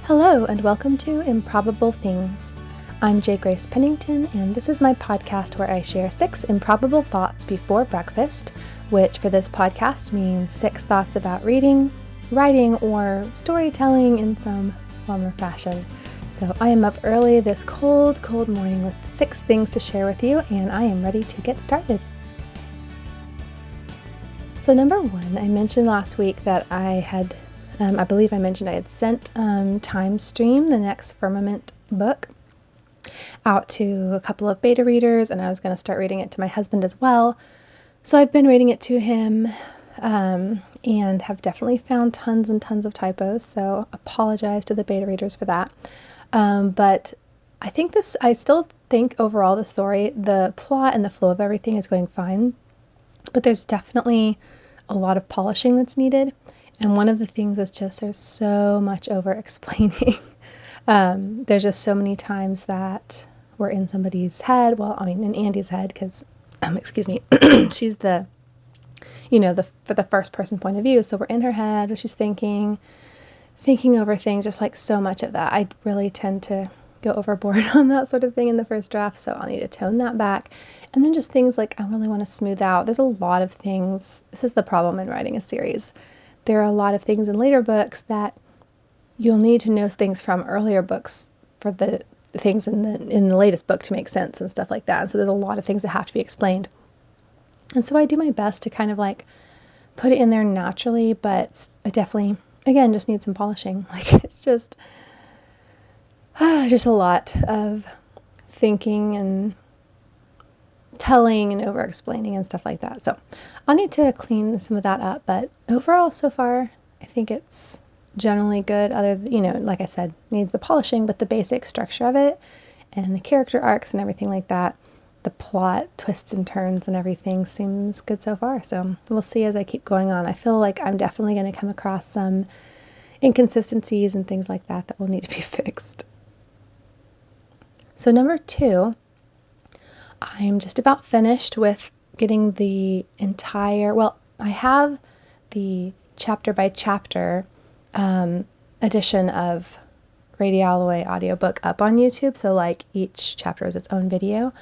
Hello, and welcome to Improbable Things. I'm J. Grace Pennington, and this is my podcast where I share 6 improbable thoughts before breakfast, which for this podcast means 6 thoughts about reading, writing, or storytelling in some form or fashion. So I am up early this cold morning with 6 things to share with you, and I am ready to get started. So number 1, I mentioned last week that I believe I mentioned I had sent Time Stream, the next Firmament book, out to a couple of beta readers, and I was going to start reading it to my husband as well. So I've been reading it to him and have definitely found tons and tons of typos, so apologize to the beta readers for that. But I still think overall the story, the plot and the flow of everything is going fine, but there's definitely a lot of polishing that's needed. And one of the things is just there's so much over-explaining. There's just so many times that we're in somebody's head. Well, I mean, in Andy's head, because, she's for the first person point of view. So we're in her head, she's thinking over things, just like so much of that. I really tend to go overboard on that sort of thing in the first draft, so I'll need to tone that back. And then just things like I really want to smooth out. There's a lot of things. This is the problem in writing a series. There are a lot of things in later books that you'll need to know things from earlier books for the things in the latest book to make sense and stuff like that. And so there's a lot of things that have to be explained. And so I do my best to kind of like put it in there naturally, but I definitely, again, just need some polishing. Like it's just a lot of thinking and telling and over-explaining and stuff like that. So I'll need to clean some of that up, but overall so far I think it's generally good. Like I said, needs the polishing, but the basic structure of it and the character arcs and everything like that, the plot twists and turns and everything seems good so far. So we'll see as I keep going on. I feel like I'm definitely going to come across some inconsistencies and things like that will need to be fixed. So number 2, I'm just about finished with getting the entire, I have the chapter by chapter edition of Radie Alloway audiobook up on YouTube. So like each chapter is its own video.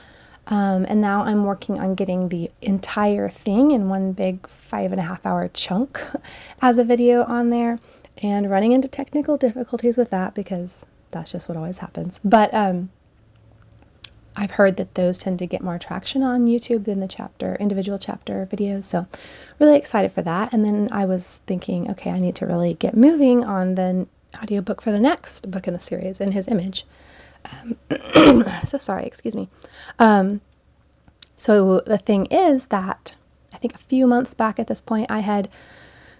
And now I'm working on getting the entire thing in one big 5.5-hour chunk as a video on there, and running into technical difficulties with that because that's just what always happens. But I've heard that those tend to get more traction on YouTube than the individual chapter videos. So really excited for that. And then I was thinking, okay, I need to really get moving on the audiobook for the next book in the series, In His Image. So sorry, excuse me. So the thing is that I think a few months back at this point, I had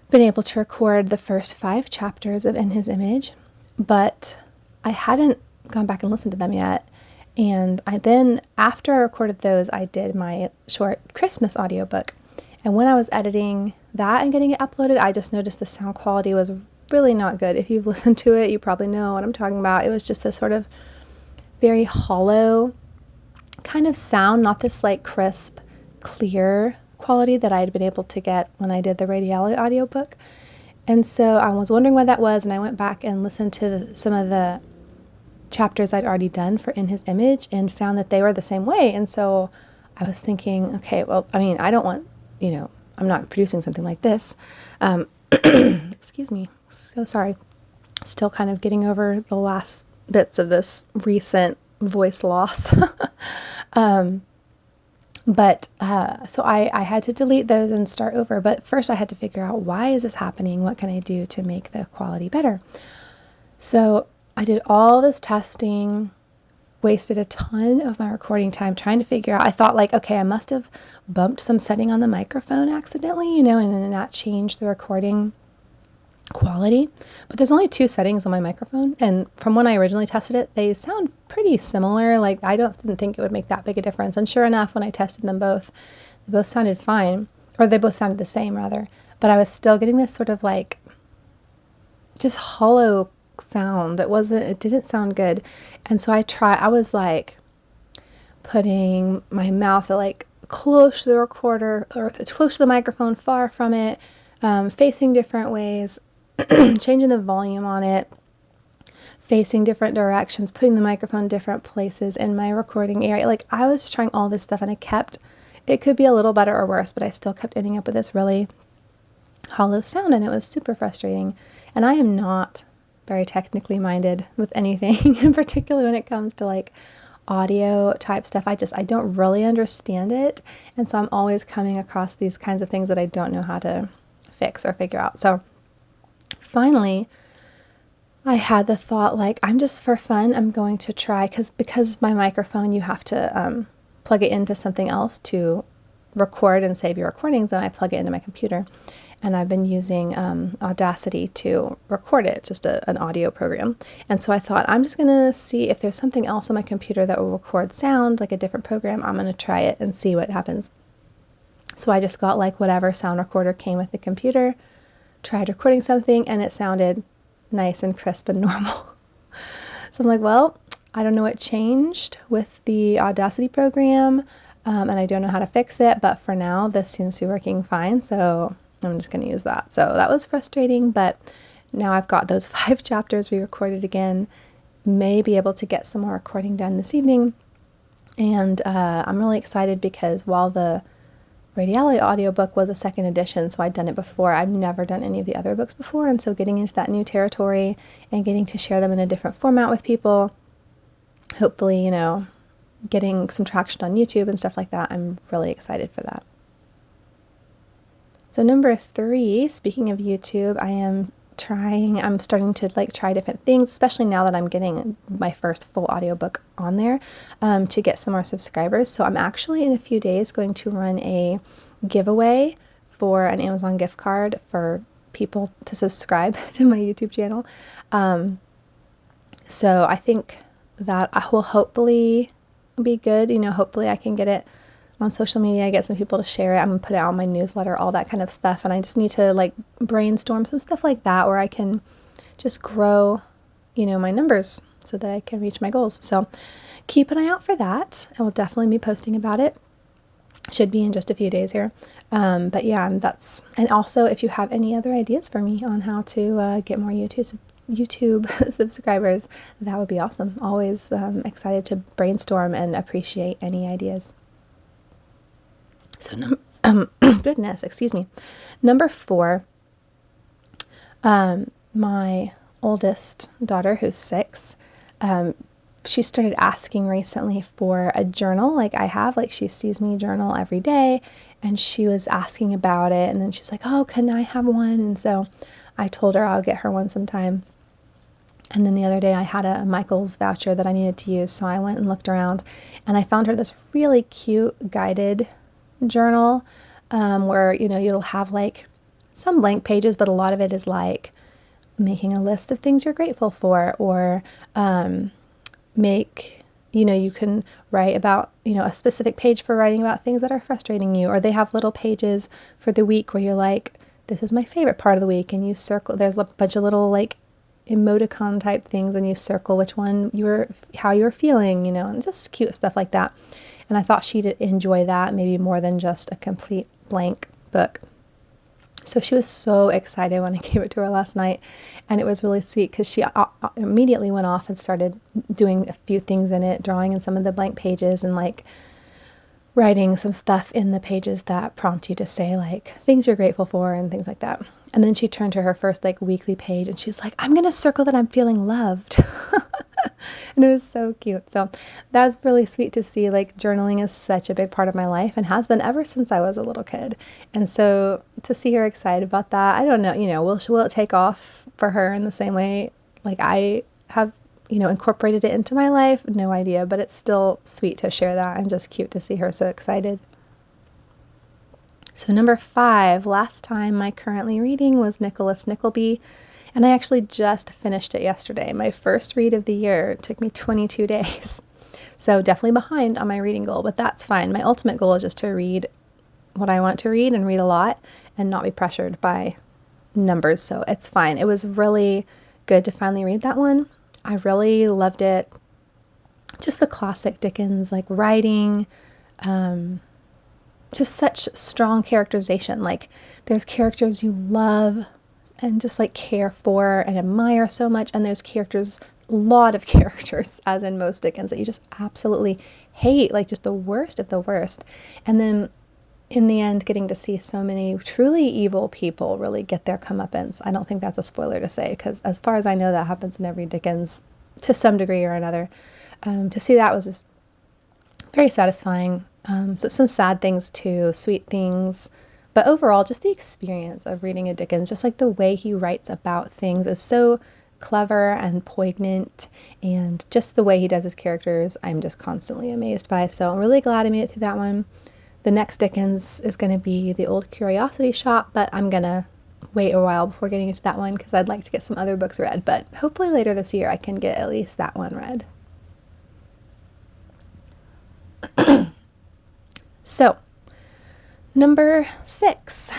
been able to record the first 5 chapters of In His Image, but I hadn't gone back and listened to them yet. And after I recorded those, I did my short Christmas audiobook. And when I was editing that and getting it uploaded, I just noticed the sound quality was really not good. If you've listened to it, you probably know what I'm talking about. It was just this sort of very hollow kind of sound, not this like crisp, clear quality that I had been able to get when I did the Radie Alloway audiobook. And so I was wondering why that was, and I went back and listened to some of the chapters I'd already done for In His Image and found that they were the same way. And so I was thinking, okay, well, I mean, I don't want, I'm not producing something like this. Excuse me. So sorry. Still kind of getting over the last bits of this recent voice loss. So I had to delete those and start over. But first I had to figure out, why is this happening? What can I do to make the quality better? So I did all this testing, wasted a ton of my recording time trying to figure out. I thought like, okay, I must have bumped some setting on the microphone accidentally, and then that changed the recording quality. But there's only 2 settings on my microphone, and from when I originally tested it, they sound pretty similar. Like didn't think it would make that big a difference. And sure enough, when I tested them both, they both sounded fine, or they both sounded the same rather. But I was still getting this sort of like just hollow sound. It didn't sound good. And so I was like putting my mouth like close to the recorder or close to the microphone, far from it, facing different ways, changing the volume on it, facing different directions, putting the microphone different places in my recording area. Like, I was trying all this stuff, and it could be a little better or worse, but I still kept ending up with this really hollow sound, and it was super frustrating. And I am not very technically minded with anything, in particular when it comes to like audio type stuff. I don't really understand it. And so I'm always coming across these kinds of things that I don't know how to fix or figure out. So finally, I had the thought, like, I'm just for fun, I'm going to try, because my microphone, you have to plug it into something else to record and save your recordings, and I plug it into my computer. And I've been using Audacity to record it, just an audio program. And so I thought, I'm just going to see if there's something else on my computer that will record sound, like a different program. I'm going to try it and see what happens. So I just got like whatever sound recorder came with the computer, tried recording something, and it sounded nice and crisp and normal. So I'm like, well, I don't know what changed with the Audacity program, and I don't know how to fix it, but for now, this seems to be working fine, so I'm just going to use that. So that was frustrating, but now I've got those 5 chapters re-recorded again, may be able to get some more recording done this evening, and I'm really excited because while the Radiality audiobook was a second edition, so I'd done it before. I've never done any of the other books before, and so getting into that new territory and getting to share them in a different format with people, hopefully, getting some traction on YouTube and stuff like that, I'm really excited for that. So number 3, speaking of YouTube, I'm starting to like try different things, especially now that I'm getting my first full audiobook on there, to get some more subscribers. So I'm actually in a few days going to run a giveaway for an Amazon gift card for people to subscribe to my YouTube channel. So I think that will hopefully be good. Hopefully I can get it on social media, get some people to share it. I'm gonna put it out on my newsletter, all that kind of stuff. And I just need to like brainstorm some stuff like that where I can just grow, my numbers so that I can reach my goals. So keep an eye out for that. I will definitely be posting about it. Should be in just a few days here. But yeah, and also if you have any other ideas for me on how to get more YouTube subscribers, that would be awesome. Always excited to brainstorm and appreciate any ideas. So, goodness, excuse me. Number 4, my oldest daughter, who's 6, she started asking recently for a journal like I have. Like, she sees me journal every day, and she was asking about it, and then she's like, oh, can I have one? And so I told her I'll get her one sometime. And then the other day I had a Michael's voucher that I needed to use, so I went and looked around, and I found her this really cute guided journal where you'll have like some blank pages, but a lot of it is like making a list of things you're grateful for, or you can write about a specific page for writing about things that are frustrating you, or they have little pages for the week where you're like, this is my favorite part of the week, and you circle, there's a bunch of little like emoticon type things, and you circle which one how you were feeling, and just cute stuff like that. And I thought she'd enjoy that maybe more than just a complete blank book. So she was so excited when I gave it to her last night, and it was really sweet because she immediately went off and started doing a few things in it, drawing in some of the blank pages and like writing some stuff in the pages that prompt you to say like things you're grateful for and things like that. And then she turned to her first like weekly page and she's like, I'm going to circle that I'm feeling loved. And it was so cute. So that's really sweet to see. Like, journaling is such a big part of my life and has been ever since I was a little kid. And so to see her excited about that, I don't know, will it take off for her in the same way like I have, incorporated it into my life? No idea, but it's still sweet to share that and just cute to see her so excited. So number 5, last time my currently reading was Nicholas Nickleby. And I actually just finished it yesterday. My first read of the year. It took me 22 days. So definitely behind on my reading goal, but that's fine. My ultimate goal is just to read what I want to read and read a lot and not be pressured by numbers. So it's fine. It was really good to finally read that one. I really loved it. Just the classic Dickens, like writing, just such strong characterization. Like, there's characters you love and just like care for and admire so much, and there's characters lot of characters, as in most Dickens, that you just absolutely hate, like just the worst of the worst. And then in the end, getting to see so many truly evil people really get their comeuppance. I don't think that's a spoiler to say, because as far as I know, that happens in every Dickens to some degree or another. To see that was just very satisfying. So some sad things too, sweet things. But overall, just the experience of reading a Dickens, just like the way he writes about things is so clever and poignant, and just the way he does his characters, I'm just constantly amazed by. So I'm really glad I made it through that one. The next Dickens is going to be The Old Curiosity Shop, but I'm going to wait a while before getting into that one because I'd like to get some other books read. But hopefully later this year I can get at least that one read. So, number 6.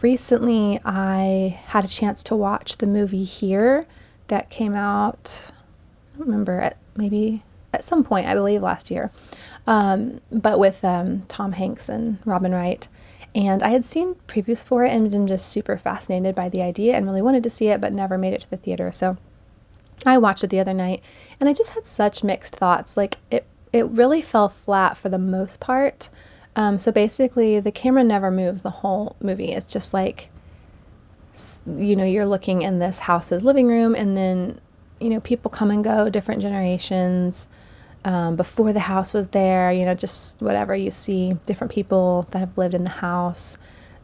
Recently I had a chance to watch the movie Here that came out, I don't remember, maybe at some point, I believe last year, but with Tom Hanks and Robin Wright. And I had seen previews for it and been just super fascinated by the idea and really wanted to see it, but never made it to the theater. So I watched it the other night, and I just had such mixed thoughts. Like it really fell flat for the most part. So basically, the camera never moves the whole movie. It's just like, you're looking in this house's living room, and then, people come and go, different generations. Before the house was there, just whatever you see, different people that have lived in the house,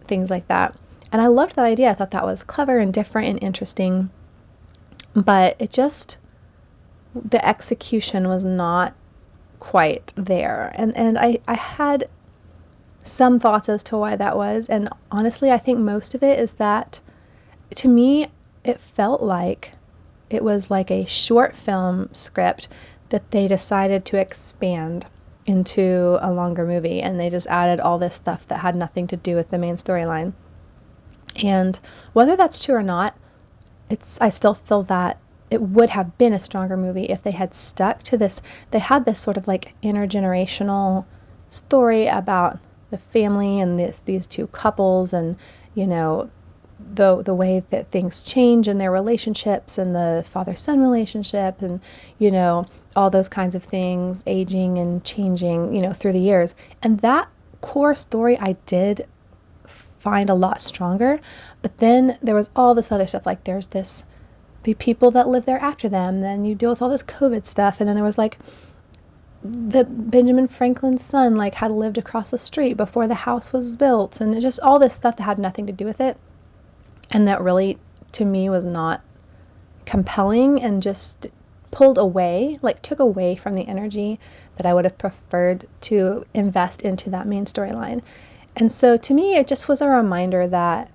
things like that. And I loved that idea. I thought that was clever and different and interesting. But the execution was not quite there. And I had some thoughts as to why that was. And honestly, I think most of it is that, to me, it felt like it was like a short film script that they decided to expand into a longer movie, and they just added all this stuff that had nothing to do with the main storyline. And whether that's true or not, I still feel that it would have been a stronger movie if they had stuck to this. They had this sort of like intergenerational story about the family and these two couples, and the way that things change in their relationships, and the father-son relationship, and all those kinds of things, aging and changing through the years. And that core story I did find a lot stronger. But then there was all this other stuff, like there's the people that live there after them, then you deal with all this COVID stuff, and then there was like the Benjamin Franklin's son like had lived across the street before the house was built, and just all this stuff that had nothing to do with it. And that really, to me, was not compelling, and just pulled away, like took away from the energy that I would have preferred to invest into that main storyline. And so to me, it just was a reminder that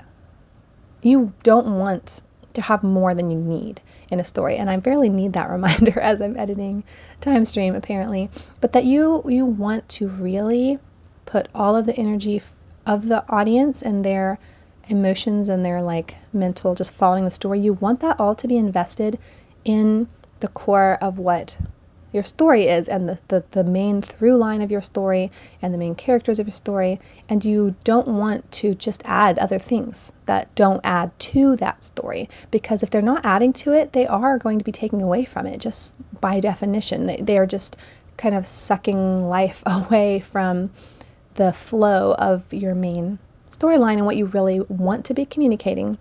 you don't want to have more than you need in a story. And I barely need that reminder as I'm editing Time Stream, apparently. But that you want to really put all of the energy of the audience and their emotions and their like mental, just following the story. You want that all to be invested in the core of what your story is, and the main through line of your story, and the main characters of your story. And you don't want to just add other things that don't add to that story, because if they're not adding to it, they are going to be taking away from it, just by definition. They are just kind of sucking life away from the flow of your main storyline and what you really want to be communicating.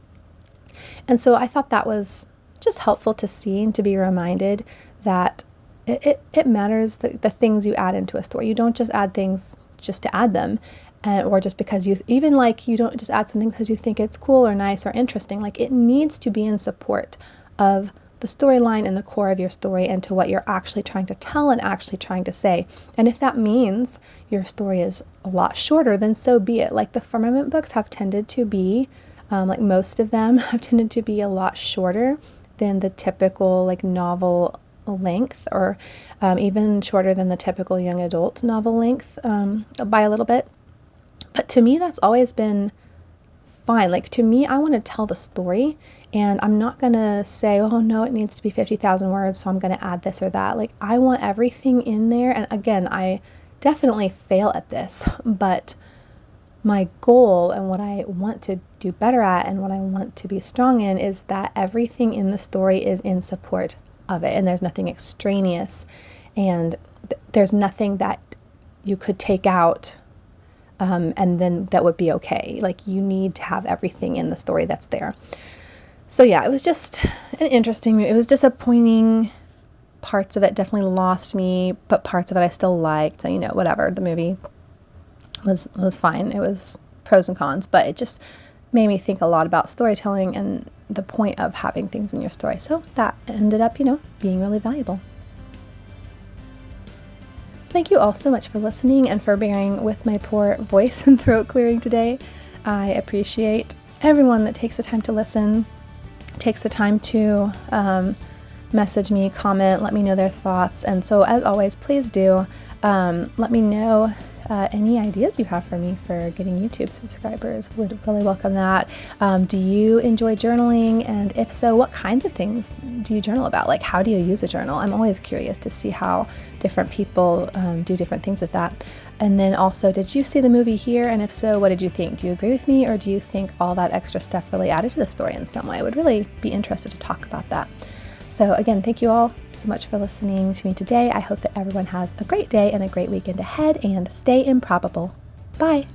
And so I thought that was just helpful to see, and to be reminded that it matters the things you add into a story. You don't just add things just to add them, or just because you don't just add something because you think it's cool or nice or interesting. Like, it needs to be in support of the storyline and the core of your story, and to what you're actually trying to tell and actually trying to say. And if that means your story is a lot shorter, then so be it. Like, the Firmament books have tended to be, like most of them have tended to be a lot shorter than the typical like novel length, or even shorter than the typical young adult novel length by a little bit. But to me, that's always been fine. Like, to me, I want to tell the story, and I'm not going to say, oh no, it needs to be 50,000 words, so I'm going to add this or that. Like, I want everything in there. And again, I definitely fail at this, but my goal and what I want to do better at and what I want to be strong in is that everything in the story is in support of it, and there's nothing extraneous, and there's nothing that you could take out and then that would be okay. Like, you need to have everything in the story that's there. So yeah, it was just an interesting, it was disappointing. Parts of it definitely lost me, but parts of it I still liked. You know, whatever. The movie was fine. It was pros and cons, but it just made me think a lot about storytelling and the point of having things in your story. So that ended up, being really valuable. Thank you all so much for listening and for bearing with my poor voice and throat clearing today. I appreciate everyone that takes the time to listen, takes the time to message me, comment, let me know their thoughts. And so as always, please do let me know any ideas you have for me for getting YouTube subscribers. Would really welcome that. Do you enjoy journaling? And if so, what kinds of things do you journal about? Like, how do you use a journal? I'm always curious to see how different people do different things with that. And then also, did you see the movie here? And if so, what did you think? Do you agree with me, or do you think all that extra stuff really added to the story in some way? I would really be interested to talk about that. So again, thank you all so much for listening to me today. I hope that everyone has a great day and a great weekend ahead, and stay improbable. Bye.